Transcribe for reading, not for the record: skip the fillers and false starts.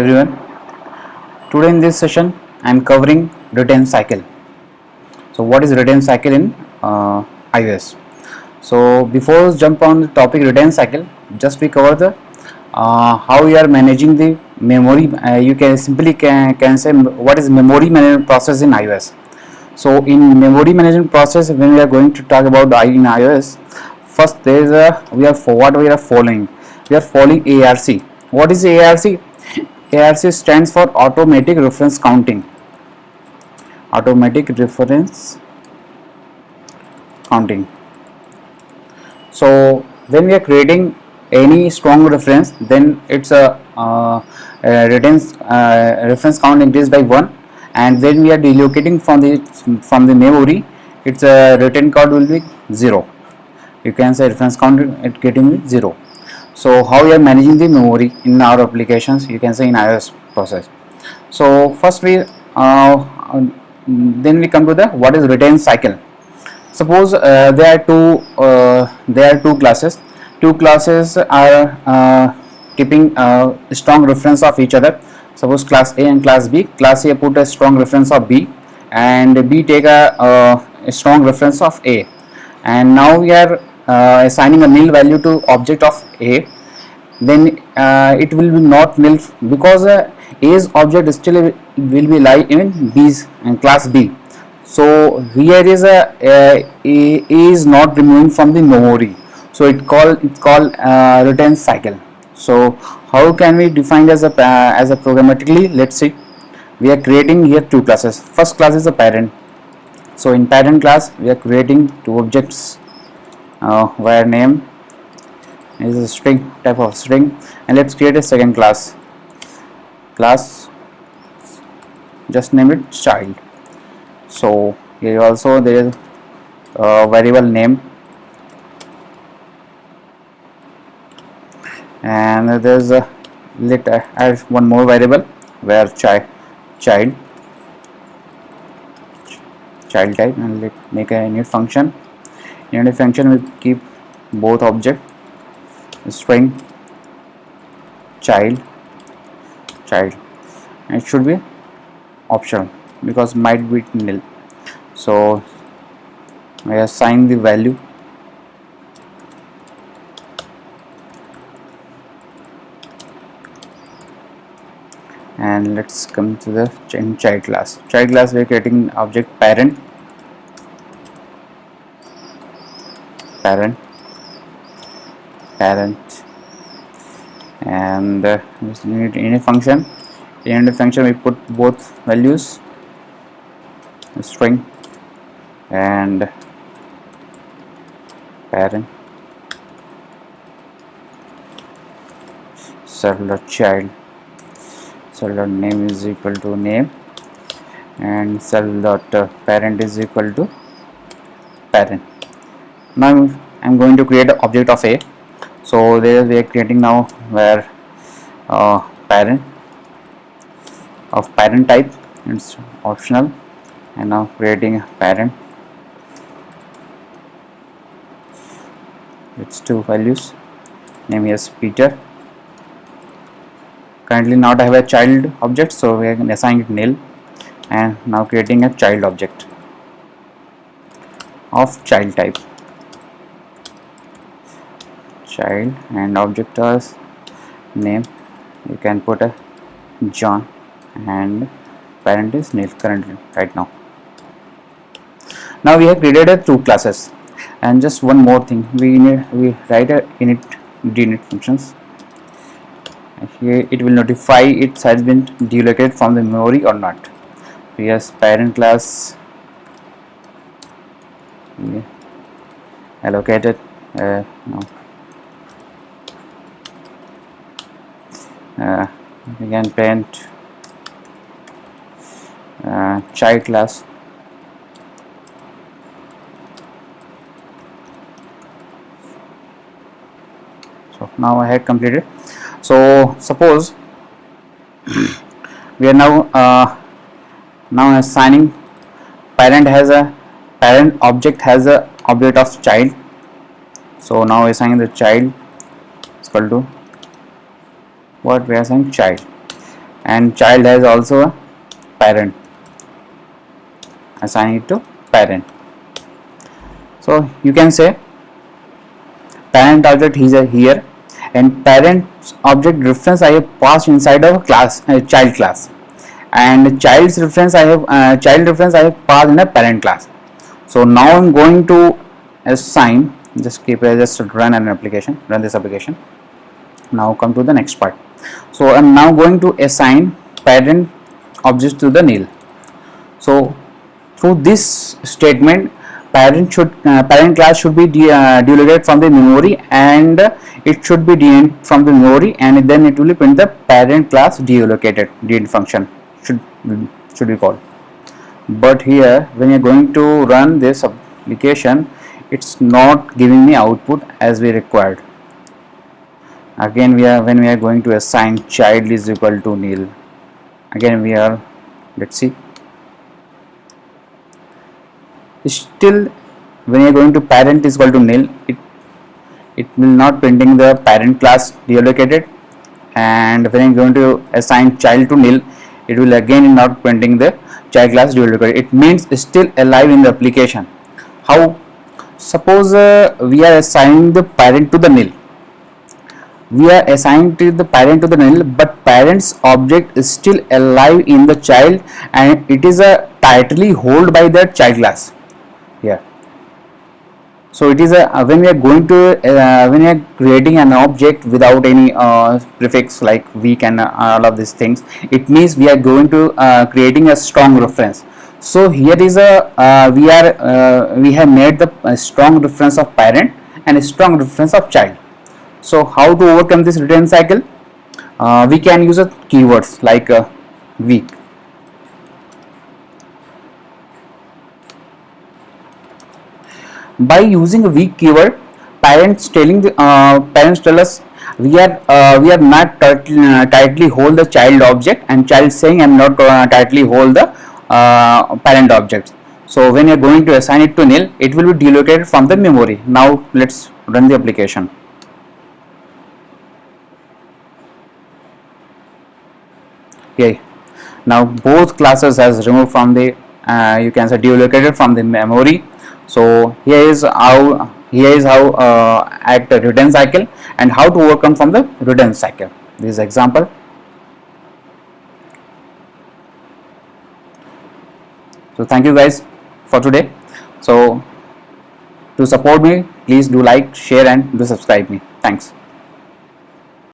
everyone. Today in this session I am covering return cycle. So what is return cycle in iOS? So before jump on the topic return cycle, just we cover the how we are managing the memory. You can simply can say what is memory management process in iOS. So in memory management process, when we are going to talk about in iOS, first there is what we are following. We are following ARC. What is ARC? ARC stands for automatic reference counting. Automatic reference counting. So when we are creating any strong reference, then it's reference count increased by 1, and when we are delocating from the memory, its return count will be 0. You can say reference count it getting 0. So how we are managing the memory in our applications, you can say in iOS process. So first then we come to the what is return cycle. Suppose there are two classes. Two classes are keeping a strong reference of each other. Suppose class A and class B. Class A put a strong reference of B, and B take a strong reference of A. And now we are assigning a nil value to object of A. Then it will be not nil because A's object still will be lie in B's and class B. So here is A is not removing from the memory. So it's called return cycle. So how can we define as a programmatically? Let's see. We are creating here two classes. First class is a parent. So in parent class we are creating two objects where name is a string, type of string, and let's create a second class. Just name it child. So here also there is a variable name, and there is a let add one more variable where child type, and let make a init function. Init function will keep both object string child, and it should be optional because might be nil. So I assign the value and let's come to the child class. Child class we are creating object parent, and init function. In the function we put both values string and parent child. Name is equal to name, and parent is equal to parent. Now I'm going to create an object of A. So there we are creating now where parent of parent type, it's optional, and now creating a parent. It's two values, name is Peter. Currently not I have a child object, so we can assign it nil, and now creating a child object of child type, child, and object as name you can put a John, and parent is nil currently right now. Now we have created two classes, and just one more thing, we write a init functions. Here it will notify it has been delocated from the memory or not. Yes, parent class allocated no. We can paint child class. So now I had completed. So suppose we are now assigning parent object has a object of child. So now assigning the child is equal to what we are saying child, and child has also a parent, assign it to parent. So you can say parent object is here, and parent object reference I have passed inside of a class, child class, and child's reference I have passed in a parent class. So now I'm going to assign, just run this application. Now come to the next part. So I'm now going to assign parent objects to the nil. So through this statement, parent class should be delocated from the memory, and it should be deint from the memory, and then it will print the parent class deallocated. Deint function should be called. But here when you're going to run this application, it's not giving me output as we required. Again when we are going to assign child is equal to nil, again let's see, still when you are going to parent is equal to nil, it will not printing the parent class deallocated, and when you are going to assign child to nil, it will again not printing the child class deallocated. It means still alive in the application. How? Suppose we are assigning the parent to the nil, but parent's object is still alive in the child, and it is tightly held by the child class here. So it is when we are going to when we are creating an object without any prefix like weak and all of these things, it means we are going to creating a strong reference. So here is we have made the strong reference of parent and a strong reference of child. So how to overcome this return cycle? We can use keywords like weak. By using a weak keyword, parents tell us we are not tightly hold the child object, and child saying I am not tightly hold the parent object. So when you are going to assign it to nil, it will be delocated from the memory. Now let's run the application. Okay, now both classes has removed from the you can say delocated from the memory. So here is how act a return cycle and how to overcome from the return cycle. This is example. So thank you guys for today. So to support me, please do like, share and do subscribe me. Thanks.